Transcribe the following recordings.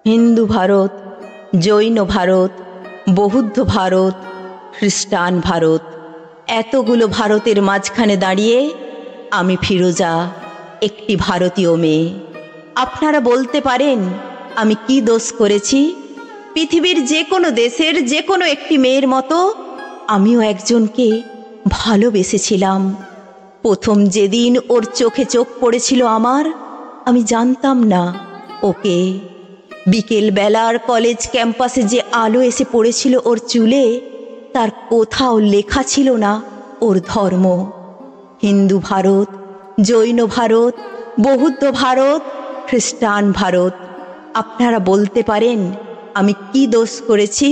হিন্দু ভারত, জৈন ভারত, বৌদ্ধ ভারত, খ্রিস্টান ভারত, এতগুলো ভারতের মাঝখানে দাঁড়িয়ে আমি ফিরোজা, একটি ভারতীয় মেয়ে। আপনারা বলতে পারেন আমি কি দোষ করেছি? পৃথিবীর যে কোনো দেশের যে কোনো একটি মেয়ের মতো আমিও একজনকে ভালোবেসেছিলাম। প্রথম যেদিন ওর চোখে চোখ পড়েছিল আমার, আমি জানতাম না ওকে। বিকেল বেলার কলেজ ক্যাম্পাসে যে আলো এসে পড়েছিল ওর চুলে, তার কোথাও লেখা ছিল না ওর ধর্ম। হিন্দু ভারত, জৈন ভারত, বৌদ্ধ ভারত, খ্রিস্টান ভারত। আপনারা বলতে পারেন আমি কি দোষ করেছি?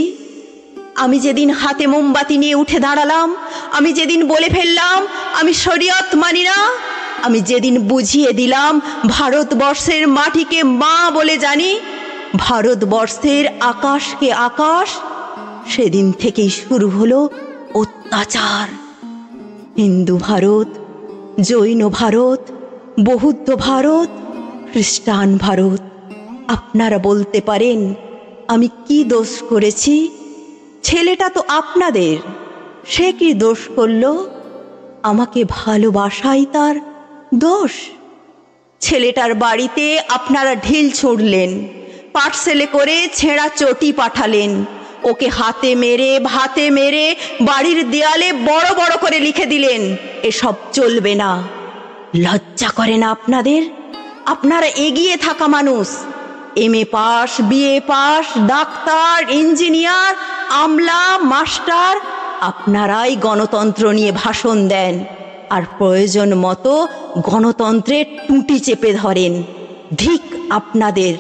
আমি যেদিন হাতে মোমবাতি নিয়ে উঠে দাঁড়ালাম, আমি যেদিন বলে ফেললাম আমি শরিয়ত মানি না, আমি যেদিন বুঝিয়ে দিলাম ভারতবর্ষের মাটিকে মা বলে জানি, ভারতবর্ষের আকাশকে আকাশ, সেদিন থেকেই শুরু হলো অত্যাচার। হিন্দু ভারত, জৈন ভারত, বৌদ্ধ ভারত, খ্রিস্টান ভারত। আপনারা বলতে পারেন আমি কি দোষ করেছি? ছেলেটা তো আপনাদের, সে কি দোষ করল? আমাকে ভালোবাসাই তার দোষ? ছেলেটার বাড়িতে আপনারা ঢিল ছুঁড়লেন, পার্সেলে করে ছেঁড়া চটি পাঠালেন, ওকে হাতে মেরে ভাতে মেরে বাড়ির দেয়ালে বড় বড় করে লিখে দিলেন এসব চলবে না। লজ্জা করে না আপনাদের? আপনারা এগিয়ে থাকা মানুষ, MA pass, BA pass, doctor, engineer, আমলা, মাস্টার, আপনারাই গণতন্ত্র নিয়ে ভাষণ দেন আর প্রয়োজন মতো গণতন্ত্রের টুঁটি চেপে ধরেন। ধিক আপনাদের!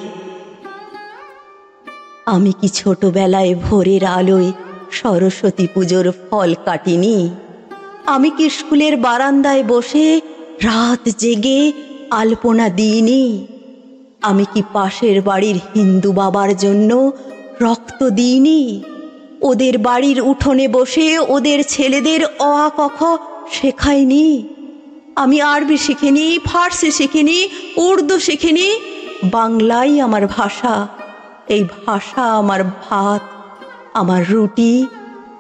আমি কি ছোটবেলায় ভোরের আলোয় সরস্বতী পুজোর ফল কাটিনি? আমি কি স্কুলের বারান্দায় বসে রাত জেগে আলপনা দিইনি? আমি কি পাশের বাড়ির হিন্দু বাবার জন্য রক্ত দিইনি? ওদের বাড়ির উঠোনে বসে ওদের ছেলেদের অ আ ক খ শেখাইনি? আমি আরবি শিখিনি, ফার্সি শিখিনি, উর্দু শিখিনি। বাংলাই আমার ভাষা, এই ভাষা আমার ভাত, আমার রুটি,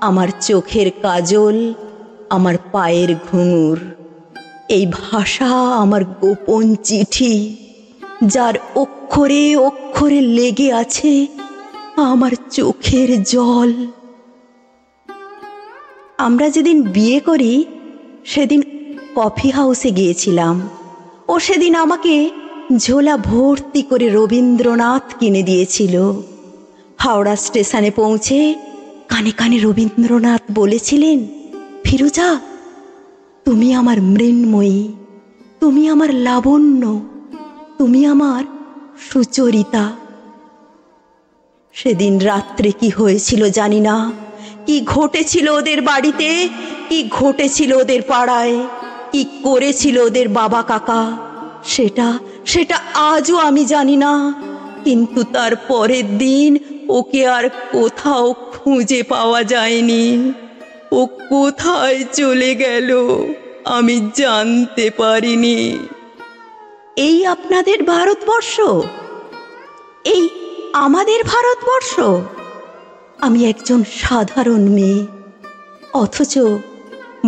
আমার চোখের কাজল, আমার পায়ের ঘুঙুর। এই ভাষা আমার গোপন চিঠি, যার অক্ষরে অক্ষরে লেগে আছে আমার চোখের জল। আমরা যেদিন বিয়ে করি সেদিন কফি হাউসে গিয়েছিলাম। ও সেদিন আমাকে ঝোলা ভর্তি করে রবীন্দ্রনাথ কিনে দিয়েছিল। হাওড়া স্টেশনে পৌঁছে কানে কানে রবীন্দ্রনাথ বলেছিলেন, ফিরোজা, তুমি আমার মৃন্ময়ী, তুমি আমার লাবণ্য, তুমি আমার সুচরিতা। সেদিন রাত্রে কি হয়েছিল জানি না, কি ঘটেছিল ওদের বাড়িতে, কি ঘটেছিল ওদের পাড়ায়, কি করেছিল ওদের বাবা কাকা, সেটা আজও আমি জানি না। কিন্তু তার পরের দিন ওকে আর কোথাও খুঁজে পাওয়া যায়নি। ও কোথায় চলে গেল আমি জানতে পারিনি। এই আপনাদের ভারতবর্ষ, এই আমাদের ভারতবর্ষ। আমি একজন সাধারণ মেয়ে, অথচ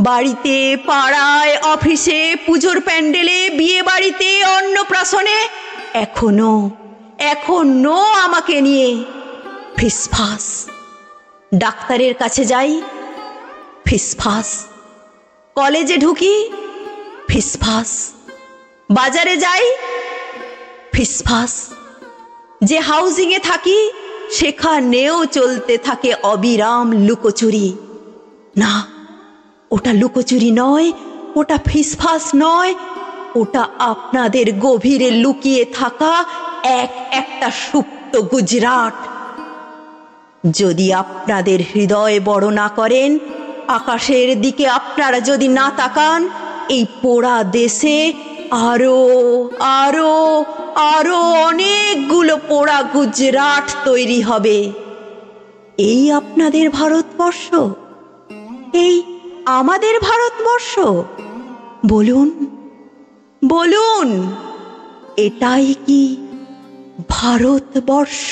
বাড়িতে, পাড়ায়, অফিসে, পুজোর প্যান্ডেলে, বিয়ে বাড়িতে, অন্নপ্রাশনে এখনো আমাকে নিয়ে ফিসফাস। ডাক্তারের কাছে যাই, ফিসফাস। কলেজে ঢুকি, ফিসফাস। বাজারে যাই, ফিসফাস। যে হাউজিংয়ে থাকি সেখানেও চলতে থাকে অবিরাম লুকোচুরি। না, ওটা লুকোচুরি নয়, ওটা ফিসফাস নয়, ওটা আপনাদের গভীরে লুকিয়ে থাকা একটা সুপ্ত গুজরাট। যদি আপনাদের হৃদয় বড় না করেন, আকাশের দিকে আপনারা যদি না তাকান, এই পোড়া দেশে আরো আরো আরো অনেকগুলো পোড়া গুজরাট তৈরি হবে। এই আপনাদের ভারতবর্ষ, এই আমাদের ভারতবর্ষ। বলুন বলুন, এটাই কি ভারতবর্ষ।